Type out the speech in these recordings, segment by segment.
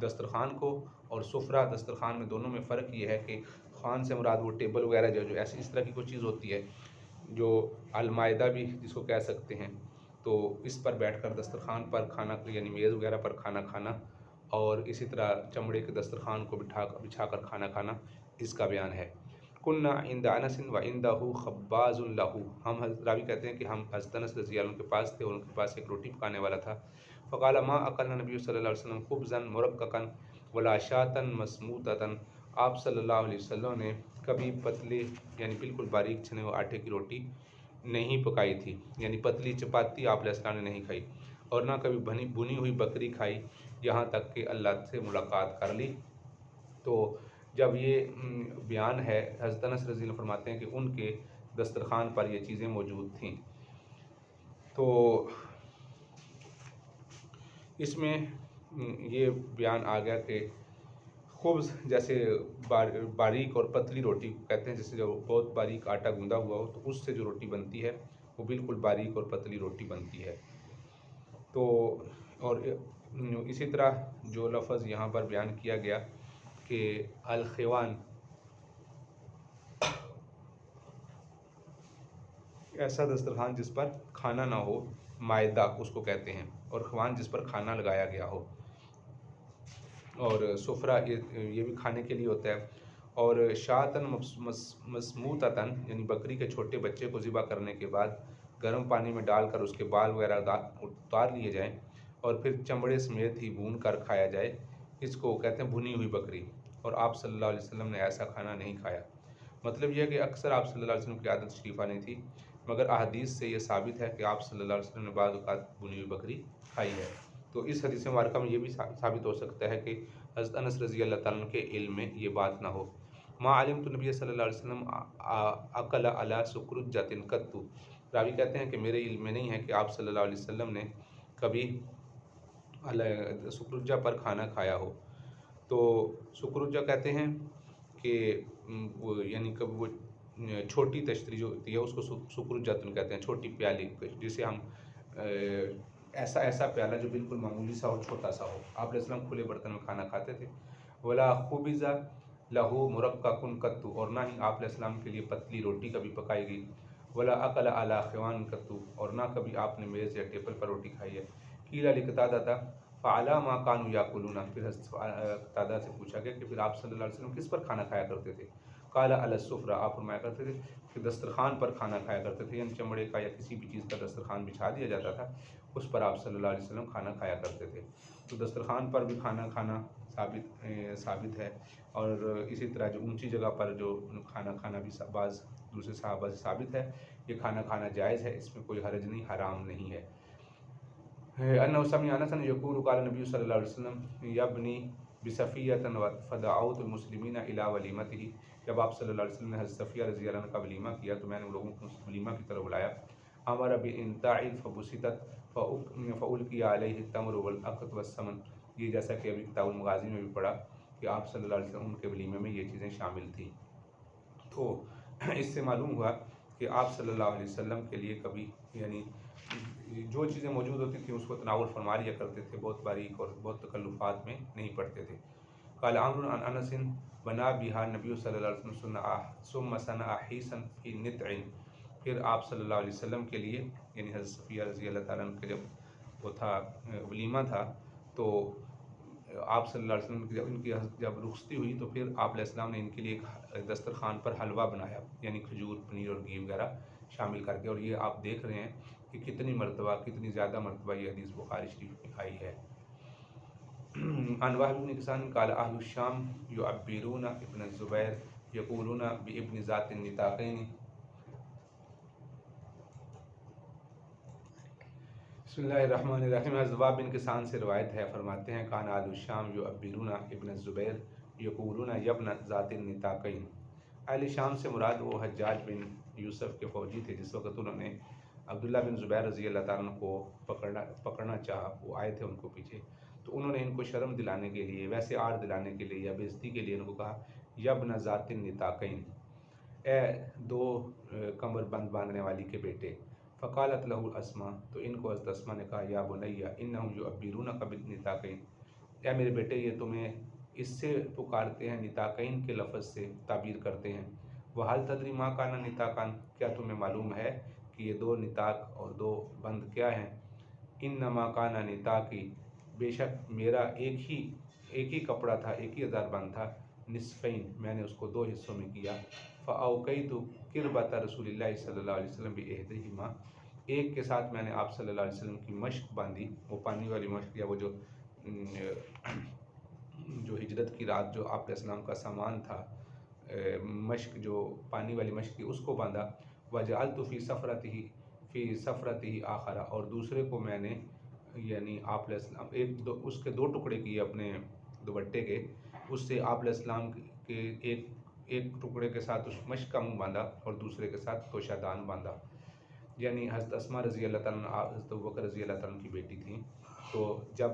دسترخوان کو اور سفرہ دسترخوان میں دونوں میں فرق یہ ہے کہ خوان سے مراد وہ ٹیبل وغیرہ جو ایسی اس طرح کی کوئی چیز ہوتی ہے جو المائدہ بھی جس کو کہہ سکتے ہیں، تو اس پر بیٹھ کر دسترخوان پر کھانا یعنی میز وغیرہ پر کھانا کھانا، اور اسی طرح چمڑے کے دسترخوان کو بچھا کر کھانا کھانا، اس کا بیان ہے۔ کنّا عند انس و عندہ خباز لہ، ہم راوی کہتے ہیں کہ ہم حضرت انس رضی اللہ عنہ کے پاس تھے اور ان کے پاس ایک روٹی پکانے والا تھا۔ فقال ما اکلنا نبی صلی اللہ علیہ وسلم خبزا مرققا ولا شاتا مسموطتا، آپ صلی اللہ علیہ وسلم نے کبھی پتلے یعنی بالکل باریک چھنے ہوئے آٹے کی روٹی نہیں پکائی تھی، یعنی پتلی چپاتی آپ علیہ السلام نے نہیں کھائی، اور نہ کبھی بھنی ہوئی بکری کھائی یہاں تک کہ اللہ سے ملاقات کر لی۔ تو جب یہ بیان ہے، حضرت انس رضی اللہ عنہ فرماتے ہیں کہ ان کے دسترخوان پر یہ چیزیں موجود تھیں۔ تو اس میں یہ بیان آ گیا کہ خبز جیسے باریک اور پتلی روٹی کہتے ہیں، جیسے جب بہت باریک آٹا گوندا ہوا ہو تو اس سے جو روٹی بنتی ہے وہ بالکل باریک اور پتلی روٹی بنتی ہے۔ تو اور اسی طرح جو لفظ یہاں پر بیان کیا گیا کہ الخوان، ایسا دسترخوان جس پر کھانا نہ ہو، مائدہ اس کو کہتے ہیں، اور خوان جس پر کھانا لگایا گیا ہو، اور سفرہ یہ بھی کھانے کے لیے ہوتا ہے۔ اور شاطن مسموطتاً یعنی بکری کے چھوٹے بچے کو ذبح کرنے کے بعد گرم پانی میں ڈال کر اس کے بال وغیرہ اتار لیے جائیں اور پھر چمڑے سمیت ہی بھون کر کھایا جائے، اس کو کہتے ہیں بھنی ہوئی بکری، اور آپ صلی اللہ علیہ وسلم نے ایسا کھانا نہیں کھایا۔ مطلب یہ ہے کہ اکثر آپ صلی اللہ علیہ وسلم کی عادت شریفہ نہیں تھی، مگر احادیث سے یہ ثابت ہے کہ آپ صلی اللہ علیہ وسلم نے بعض اوقات بھنی ہوئی بکری کھائی ہے۔ تو اس حدیث مبارکہ میں یہ بھی ثابت ہو سکتا ہے کہ حضرت انس رضی اللہ تعالیٰ عنہ کے علم میں یہ بات نہ ہو۔ ما علمت نبی صلی اللہ علیہ وسلم اکل علی سکرجۃ قط، راوی کہتے ہیں کہ میرے علم میں نہیں ہے کہ آپ صلی اللہ علیہ وسلم نے کبھی سکرجہ پر کھانا کھایا ہو۔ تو سکرجہ کہتے ہیں کہ یعنی کبھی وہ چھوٹی تشتری جو ہوتی ہے اس کو سکرجۃ کہتے ہیں، چھوٹی پیالی، جسے ہم ایسا پیالہ جو بالکل معمولی سا اور چھوٹا سا ہو۔ آپ علیہ السلام کھلے برتن میں کھانا کھاتے تھے۔ ولا خبز لہو مرقق قط، اور نہ ہی آپ علیہ السلام کے لیے پتلی روٹی کبھی پکائی گئی۔ ولا اکل علی خوان قط، اور نہ کبھی آپ نے میز یا ٹیبل پر روٹی کھائی ہے۔ قیل لقتادہ فعلی ما کانوا یاکلون، پھر قتادہ سے پوچھا گیا کہ پھر آپ صلی اللہ علیہ وسلم کس پر کھانا کھایا کرتے تھے؟ قال علی السفرہ، آپ فرمایا کرتے تھے کہ دسترخوان پر کھانا کھایا کرتے تھے، یعنی چمڑے کا یا کسی بھی چیز کا دسترخوان بچھا دیا جاتا تھا، اس پر آپ صلی اللہ علیہ وسلم کھانا کھایا کرتے تھے۔ تو دسترخوان پر بھی کھانا کھانا ثابت ہے، اور اسی طرح جو اونچی جگہ پر جو کھانا کھانا بھی بعض دوسرے صحابہ سے ثابت ہے، یہ کھانا کھانا جائز ہے، اس میں کوئی حرج نہیں، حرام نہیں ہے۔ انہ سمع انس یقول قال نبی صلی اللہ علیہ وسلم یبنی بصفیۃ فدعوت المسلمین الی ولیمتہ، جب آپ صلی اللہ علیہ وسلم نے حضرت صفیہ رضی اللہ عنہ کا ولیمہ کیا تو میں نے لوگوں کو اس ولیمہ کی طرف بلایا۔ امر بانتاع فبسطت فالقی علیہ التمر والعقد والسمن، یہ جیسا کہ ابھی کتاب المغازی میں بھی پڑھا کہ آپ صلی اللہ علیہ وسلم ان کے ولیمے میں یہ چیزیں شامل تھیں۔ تو اس سے معلوم ہوا کہ آپ صلی اللہ علیہ وسلم کے لیے کبھی یعنی جو چیزیں موجود ہوتی تھیں اس کو تناول فرما لیا کرتے تھے، بہت باریک اور بہت تکلفات میں نہیں پڑتے تھے۔ قال عمرو عن انس بنا بها نبی صلی اللہ علیہ وسلم ثم صنع حیثا فی نطع، پھر آپ صلی اللہ علیہ وسلم کے لیے یعنی حضرت صفیہ رضی اللہ تعالیٰ عنہ کے جب وہ تھا ولیمہ تھا، تو آپ صلی اللہ علیہ وسلم کی ان کی جب رخصتی ہوئی تو پھر آپ علیہ السلام نے ان کے لیے ایک دسترخوان پر حلوہ بنایا، یعنی کھجور، پنیر اور گھی وغیرہ شامل کر کے، اور یہ آپ دیکھ رہے ہیں کہ کتنی مرتبہ، کتنی زیادہ مرتبہ یہ حدیث بخاری شریف میں آئی ہے۔ عن وهب بن كيسان قال اهل الشام يعبرون ابن الزبير يقولون بابن ذات النطاقين۔ بسم اللہ الرحمن الرحیم۔ حضرت وهب بن كيسان سے روایت ہے، فرماتے ہیں کان اهل الشام يعبرون ابن الزبير يقولون ابن ذات النطاقين، اہل شام سے مراد وہ حجاج بن یوسف کے فوجی تھے جس وقت انہوں نے عبداللہ بن زبیر رضی اللہ تعالیٰ عنہ کو پکڑنا چاہا، وہ آئے تھے ان کو پیچھے، تو انہوں نے ان کو شرم دلانے کے لیے، ویسے آر دلانے کے لیے یا بےعزتی کے لیے ان کو کہا یبن ذات النطاقین، اے دو کمر بند باندھنے والی کے بیٹے۔ فقالت لہ اسما، تو ان کو حضرت اسما نے کہا یا بنی انہم یعبرونک بالنطاقین، اے میرے بیٹے یہ تمہیں اس سے پکارتے ہیں، نتاقین کے لفظ سے تعبیر کرتے ہیں۔ وحال تدری ما کانا نتاقان، کیا تمہیں معلوم ہے کہ یہ دو نتاق اور دو بند کیا ہیں؟ انما کانا نتاقی، بے شک میرا ایک ہی کپڑا تھا، ایک ہی ہزار بند تھا، نصفین، میں نے اس کو دو حصوں میں کیا۔ فاوقیت قربۃ رسول اللہ صلی اللہ علیہ وسلم باحدہما، ایک کے ساتھ میں نے آپ صلی اللہ علیہ وسلم کی مشق باندھی، وہ پانی والی مشق، یا وہ جو ہجرت کی رات جو آپ علیہ السلام کا سامان تھا، مشق جو پانی والی مشق تھی، اس کو باندھا۔ وجعلت فی سفرتہ آخرہ، اور دوسرے کو میں نے یعنی آپ علیہ السلام اس کے دو ٹکڑے کیے اپنے دوپٹے کے، اس سے آپ علیہ السلام کے ایک ٹکڑے کے ساتھ اس مشق کا منہ باندھا اور دوسرے کے ساتھ توشہ دان باندھا۔ یعنی حضرت اسماء رضی اللہ تعالیٰ حضرت ابوبکر رضی اللہ تعالیٰ کی بیٹی تھیں، تو جب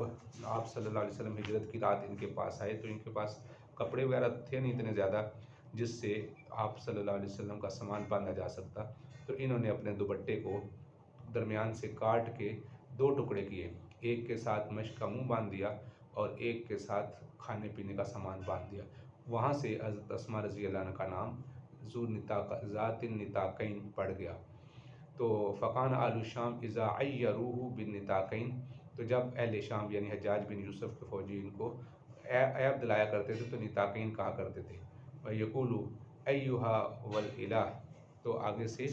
آپ صلی اللہ علیہ وسلم ہجرت کی رات ان کے پاس آئے تو ان کے پاس کپڑے وغیرہ تھے نہیں اتنے زیادہ جس سے آپ صلی اللہ علیہ وسلم کا سامان باندھا جا سکتا، تو انہوں نے اپنے دوپٹے کو درمیان سے کاٹ کے دو ٹکڑے کیے، ایک کے ساتھ مشق کا منہ باندھ دیا اور ایک کے ساتھ کھانے پینے کا سامان باندھ دیا۔ وہاں سے حضرت اسماء رضی اللہ عنہ کا نام ذات النتاقین پڑ گیا۔ تو فقان آل شام اذا عیروہ بالنتاقین، تو جب اہل شام یعنی حجاج بن یوسف کے فوجی ان کو عیب دلایا کرتے تھے تو نتاقین کہا کرتے تھے۔ وَيَقُولُ أَيُّهَا وَالْإِلَٰهِ، تو آگے سے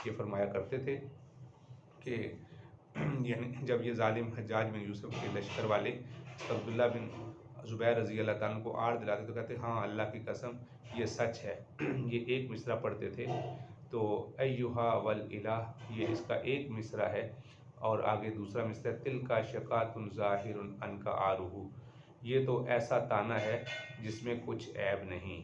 یہ فرمایا کرتے تھے کہ یعنی جب یہ ظالم حجاج بن یوسف کے لشکر والے عبداللہ بن زبیر رضی اللہ تعالیٰ کو آڑ دلاتے تو کہتے ہاں اللہ کی قسم یہ سچ ہے۔ یہ ایک مصرع پڑھتے تھے، تو ایہا والالہ یہ اس کا ایک مصرع ہے، اور آگے دوسرا مصرع تلک شقات ظاہر عنک عارہ، یہ تو ایسا تانا ہے جس میں کچھ عیب نہیں۔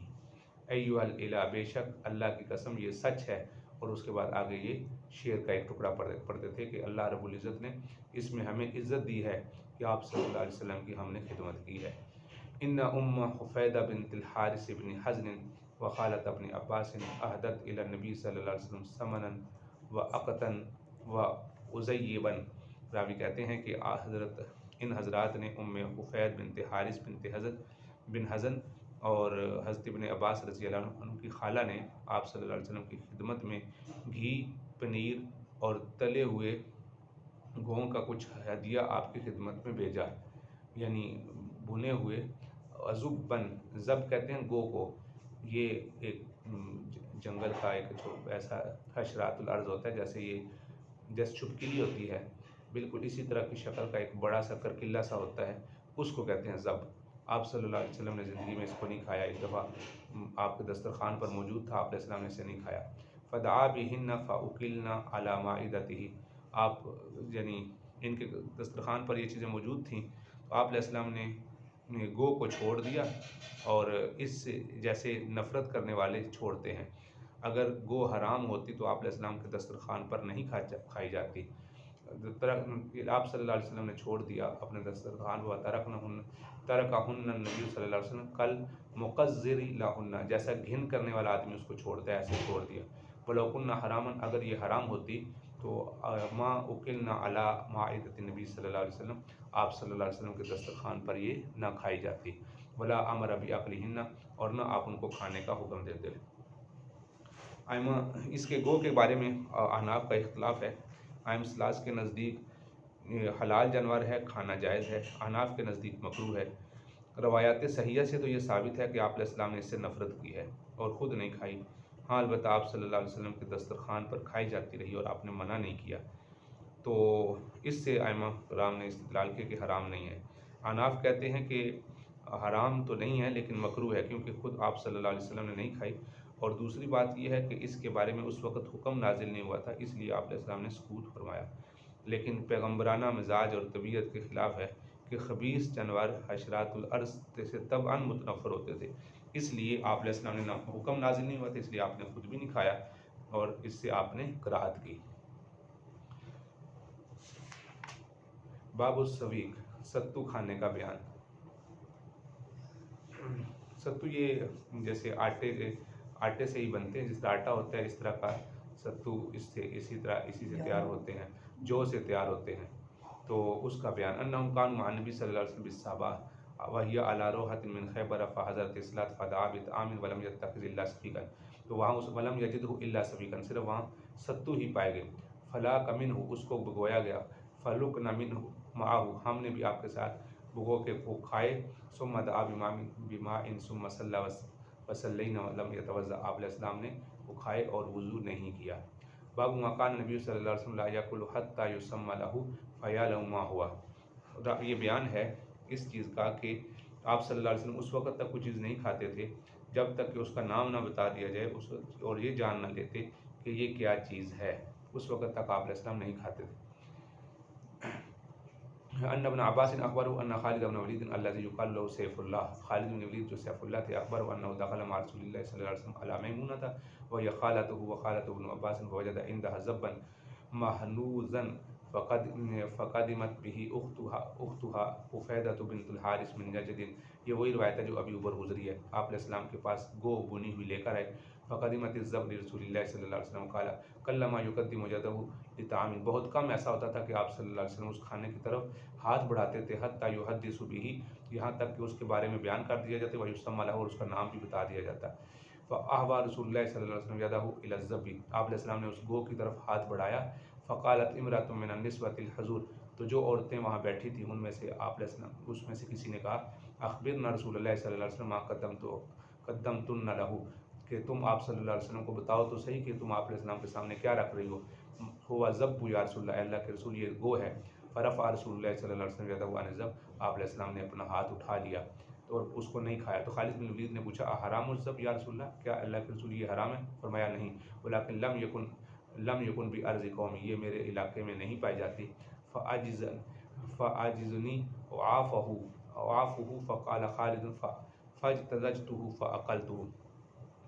ایہا الالہ، بے شک اللہ کی قسم یہ سچ ہے، اور اس کے بعد آگے یہ شعر کا ایک ٹکڑا پڑھتے تھے کہ اللہ رب العزت نے اس میں ہمیں عزت دی ہے کہ آپ صلی اللہ علیہ وسلم کی ہم نے خدمت کی ہے۔ ان حفیدہ بنت الحارث بن حزن وخالت ابن عباس اہدت الی النبی صلی اللہ علیہ وسلم سمنا و عقتن و ازیبا، راوی کہتے ہیں کہ ان حضرات نے حفید بنت حارث بن حزن اور حضرت ابن عباس رضی اللہ عنہ کی خالہ نے آپ صلی اللہ علیہ وسلم کی خدمت میں گھی، پنیر اور تلے ہوئے گھوں کا کچھ ہدیہ آپ کی خدمت میں بھیجا، یعنی بھنے ہوئے زبن، زب کہتے ہیں گو کو، یہ ایک جنگل کا ایک ایسا حشرات الارض ہوتا ہے، جیسے چھپکلی ہوتی ہے، بالکل اسی طرح کی شکل کا ایک بڑا سا کرکلا سا ہوتا ہے، اس کو کہتے ہیں زب۔ آپ صلی اللہ علیہ وسلم نے زندگی میں اس کو نہیں کھایا، ایک دفعہ آپ کے دسترخوان پر موجود تھا، آپ علیہ السلام نے اسے نہیں کھایا۔ فدعا بہن فاکلنا علی مائدتہ، آپ یعنی ان کے دسترخوان پر یہ چیزیں موجود تھیں، تو آپ علیہ السلام نے گو کو چھوڑ دیا، اور اس سے جیسے نفرت کرنے والے چھوڑتے ہیں، اگر گو حرام ہوتی تو آپ علیہ السلام کے دسترخوان پر نہیں کھائی جاتی، آپ صلی اللہ علیہ وسلم نے چھوڑ دیا اپنے دسترخوان کو، ترکہن النبی صلی اللہ علیہ وسلم کل مقذر لہن، جیسا گھن کرنے والا آدمی اس کو چھوڑتا ہے ایسے چھوڑ دیا۔ ولو کن حراما، اگر یہ حرام ہوتی تو ما اکلنا علی مائدۃ النبی صلی اللہ علیہ وسلم، آپ صلی اللہ علیہ وسلم کے دسترخوان پر یہ نہ کھائی جاتی، ولا امر باکلہن، اور نہ آپ ان کو کھانے کا حکم دیتے۔ ائمہ اس کے گو کے بارے میں احناف کا اختلاف ہے، ائمہ ثلاث کے نزدیک حلال جانور ہے، کھانا جائز ہے، احناف کے نزدیک مکروہ ہے۔ روایات صحیحہ سے تو یہ ثابت ہے کہ آپ علیہ السلام نے اس سے نفرت کی ہے اور خود نہیں کھائی، ہاں البتہ آپ صلی اللہ علیہ وسلم کے دسترخوان پر کھائی جاتی رہی اور آپ نے منع نہیں کیا، تو اس سے ائمہ کرام نے استدلال کیا کہ حرام نہیں ہے۔ احناف کہتے ہیں کہ حرام تو نہیں ہے لیکن مکروہ ہے، کیونکہ خود آپ صلی اللہ علیہ وسلم نے نہیں کھائی، اور دوسری بات یہ ہے کہ اس کے بارے میں اس وقت حکم نازل نہیں ہوا تھا، اس لیے آپ علیہ السلام نے سکوت فرمایا، لیکن پیغمبرانہ مزاج اور طبیعت کے خلاف ہے کہ خبیث جانور حشرات الارض سے طبعاً متنفر ہوتے تھے، اس لیے آپ علیہ السلام نے حکم نازل نہیں ہوا تھا، اس لیے آپ نے خود بھی نہیں کھایا اور اس سے آپ نے کراہت کی۔ باب السویق، ستو کھانے کا بیان۔ ستو یہ جیسے آٹے سے ہی بنتے ہیں، جس طرح آٹا ہوتا ہے اس طرح کا ستو اسی سے تیار ہوتے ہیں، جو سے تیار ہوتے ہیں، تو اس کا بیان۔ انہم کانوا مع النبی صلی اللہ علیہ وسلم بالصحابہ، وہی علی روحۃ من خیبر فحضرت الصلاۃ فدعا بطعام ولم یتخذ الا صفیقا، تو وہاں اس ولم یجدہ الا صفیقا، صرف وہاں ستو ہی پائے گئے، فلا منہ اس کو بگویا گیا، فلقنا منہ معہ ہم نے بھی آپ کے ساتھ بگو کے وہ کھائے، ثم دعا بماء ثم صلی وسلینا ولم یتوضا، آپ علیہ السلام نے وہ کھائے اور وضو نہیں کیا۔ باب ما کان نبی صلی اللہ علیہ وسلم لا یاکل حتی یسمى له فیعلم ما ہوا، یہ بیان ہے اس چیز کا کہ آپ صلی اللہ علیہ وسلم اس وقت تک کوئی چیز نہیں کھاتے تھے جب تک کہ اس کا نام نہ بتا دیا جائے اور یہ جان نہ لیتے کہ یہ کیا چیز ہے، اس وقت تک آپ علیہ السلام نہیں کھاتے تھے۔ ان ابن عباس اخبروا ان خالد بن ولید الذي يقال له سیف اللہ، خالد بن ولید جو سیف اللہ تھے، اخبروا انه دخل مع رسول اللہ صلی اللہ علیہ وسلم على میمونة وهي خالته وخالة ابن عباس فوجد عندها زبا محنوذا فقدمت به اختها عفیدۃ بنت الحارث من نجد، یہ وہی روایت ہے جو ابھی اوپر گزری ہے، آپ علیہ السلام کے پاس گو بنی ہوئی لے کر آئے، فقدمت الزب لرسول اللہ صلی اللہ علیہ وسلم قال کلما یقدم یدہ لطعام، بہت کم ایسا ہوتا تھا کہ آپ صلی اللہ علیہ وسلم اس کھانے کی طرف ہاتھ بڑھاتے تھے، حتی یحدث بہ، یہاں تک کہ اس کے بارے میں بیان کر دیا جاتا ہے، ویسمى له، اور اس کا نام بھی بتا دیا جاتا ہے۔ فاحوى رسول اللہ صلی اللہ علیہ وسلم یدہ الی الزب، آپ علیہ السلام نے اس گو کی طرف ہاتھ بڑھایا، فقالت امرأة من النسوة الحضور، تو جو عورتیں وہاں بیٹھی تھیں ان میں سے آپ علیہ السلام اس میں سے کسی نے کہا اخبرنا رسول اللہ صلی اللہ علیہ وسلم ما قدمتن لہ، کہ تم آپ صلی اللہ علیہ وسلم کو بتاؤ تو صحیح کہ تم آپ علیہ السلام کے سامنے کیا رکھ رہی ہو، ہوا ذب یا رسول اللہ، اللہ کے رسول یہ گو ہے، فرفع رسول اللہ صلی اللہ علیہ وسلم یدہ عن الذب، آپ علیہ السلام نے اپنا ہاتھ اٹھا لیا اور اس کو نہیں کھایا۔ تو خالد بن ولید نے پوچھا احرام الذب یا رسول اللہ، کیا اللہ کے رسول یہ حرام ہے؟ فرمایا نہیں، ولکن لم یکن بارض قومی، یہ میرے علاقے میں نہیں پائی جاتی، فاعجزنی اعافہ فقال خالد فاجتزجته فاکلته،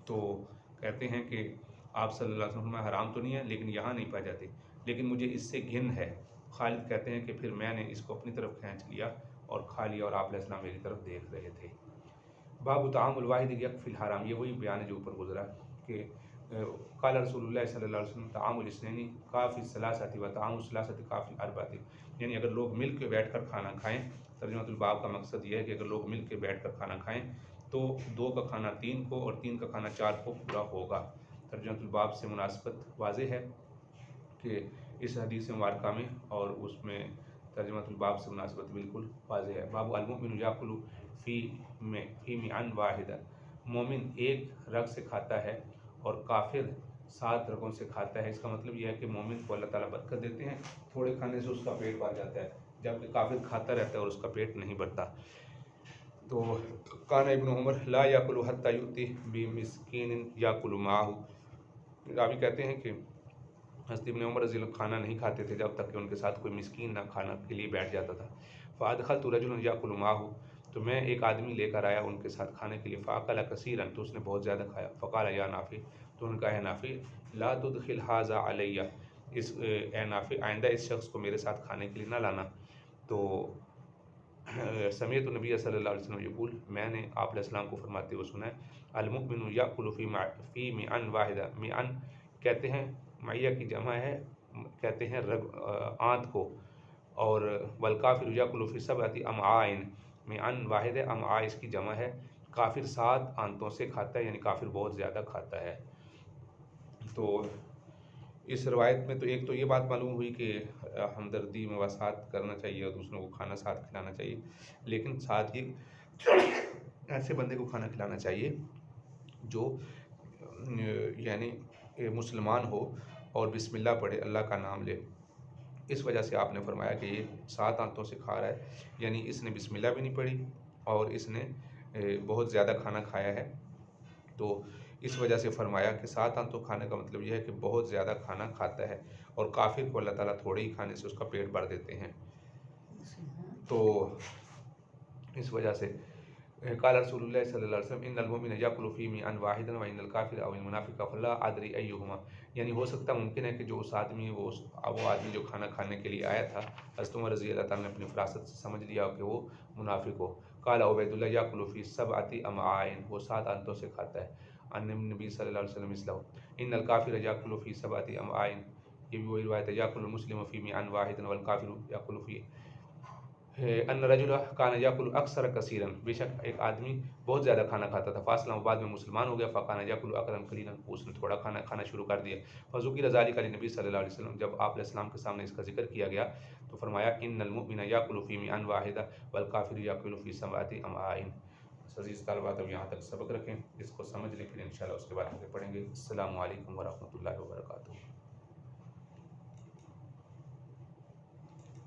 تو کہتے ہیں کہ آپ صلی اللہ علیہ وسلم میں حرام تو نہیں ہے لیکن یہاں نہیں پائی جاتی، لیکن مجھے اس سے گھن ہے۔ خالد کہتے ہیں کہ پھر میں نے اس کو اپنی طرف کھینچ لیا اور کھا لیا، اور آپ علیہ السلام میری طرف دیکھ رہے تھے۔ باب طعام الواحد یکفی الحرام، یہ وہی بیان ہے جو اوپر گزرا کہ قال رسول اللہ صلی اللہ علیہ وسلم طعام الاثنین کافی الثلاثۃ و طعام الثلاثۃ کافی الاربعۃ، یعنی اگر لوگ مل کے بیٹھ کر کھانا کھائیں، ترجمۃ الباب کا مقصد یہ ہے کہ اگر لوگ مل کے بیٹھ کر کھانا کھائیں تو 2 کا کھانا 3 کو اور 3 کا کھانا 4 کو پورا ہوگا۔ ترجمۃ الباب سے مناسبت واضح ہے کہ اس حدیث مبارکہ میں اور اس میں ترجمۃ الباب سے مناسبت بالکل واضح ہے۔ باب المؤمن یاکل فی معن واحدا، مومن ایک رگ سے کھاتا ہے اور کافر 7 رگوں سے کھاتا ہے، اس کا مطلب یہ ہے کہ مومن کو اللہ تعالیٰ برکت دیتے ہیں، تھوڑے کھانے سے اس کا پیٹ بھر جاتا ہے، جبکہ کافر کھاتا رہتا ہے اور اس کا پیٹ نہیں بھرتا۔ تو کان ابن عمر لا یاکل حتی یؤتی بمسکین یاکل معہ، راوی کہتے ہیں کہ حضرت ابن عمر رضی اللہ کھانا نہیں کھاتے تھے جب تک کہ ان کے ساتھ کوئی مسکین نہ کھانا کے لیے بیٹھ جاتا تھا۔ فادخلت رجلا یاکل معہ، تو میں ایک آدمی لے کر آیا ان کے ساتھ کھانے کے لیے، فاکل کثیرا، تو اس نے بہت زیادہ کھایا، فقال یا نافع، تو ان کا ہے نافع لا تدخل ھذا علی، اس اے نافع آئندہ اس شخص کو میرے ساتھ کھانے کے لیے نہ لانا۔ تو سمیعت النبی صلی اللہ علیہ وسلم یقول، میں نے آپ علیہ السلام کو فرماتے ہوئے سنا ہے، المؤمن یاکل فی معن واحدہ، معن کہتے ہیں معیہ کی جمع ہے، کہتے ہیں آنت کو، اور والکافر یاکل فی سبعۃ امعاء، معن واحد ہے، امعاء اس کی جمع ہے، کافر 7 آنتوں سے کھاتا ہے، یعنی کافر بہت زیادہ کھاتا ہے۔ تو اس روایت میں تو ایک تو یہ بات معلوم ہوئی کہ ہمدردی مواسات کرنا چاہیے اور دوسروں کو کھانا ساتھ کھلانا چاہیے، لیکن ساتھ ہی ایسے بندے کو کھانا کھلانا چاہیے جو یعنی مسلمان ہو اور بسم اللہ پڑھے، اللہ کا نام لے، اس وجہ سے آپ نے فرمایا کہ یہ 7 آنتوں سے کھا رہا ہے، یعنی اس نے بسم اللہ بھی نہیں پڑھی اور اس نے بہت زیادہ کھانا کھایا ہے، تو اس وجہ سے فرمایا کہ 7 آنتوں کھانے کا مطلب یہ ہے کہ بہت زیادہ کھانا کھاتا ہے، اور کافر کو اللہ تعالیٰ تھوڑے ہی کھانے سے اس کا پیٹ بھر دیتے ہیں۔ تو اس وجہ سے قال رسول اللہ صلی اللہ علیہ وسلم ان المؤمن یاکل فی معن واحدا وان الکافر او المنافق فلا ادری ایہما، یعنی ہو سکتا ممکن ہے کہ جو اس آدمی وہ آدمی جو کھانا کھانے کے لیے آیا تھا، حضرت عمر رضی اللہ تعالیٰ نے اپنی فراست سے سمجھ لیا کہ وہ منافق ہو۔ قال عبید اللہ یاکل فی سبعۃ امعاء، وہ 7 آنتوں سے کھاتا ہے۔ عن نبی صلی اللہ علیہ وسلم مثلہ ان الکافر یاکل فی سبعۃ امعاء، یہ بھی وہی روایت ہے، یاکل المسلم فی معن واحد والکافر یاکل فی ان رجل کان یاکل اکثر کثیرن، بے شک ایک آدمی بہت زیادہ کھانا کھاتا تھا، فاصلہ بعد میں مسلمان ہو گیا، فکان یاکل اقلا قلیلا، اس نے تھوڑا کھانا کھانا شروع کر دیا، فذکر ذلک للنبی صلی اللہ علیہ وسلم، جب آپ علیہ السلام کے سامنے اس کا ذکر کیا گیا تو فرمایا ان المؤمن یاکل فی میان واحدہ والکافر یاکل فی سبعۃ امعاء۔ عزیز طالبات اب یہاں تک سبق رکھیں، اس کو سمجھ لیں، پھر انشاءاللہ اس کے بعد آگے پڑھیں گے۔ السلام علیکم ورحمۃ اللہ وبرکاتہ۔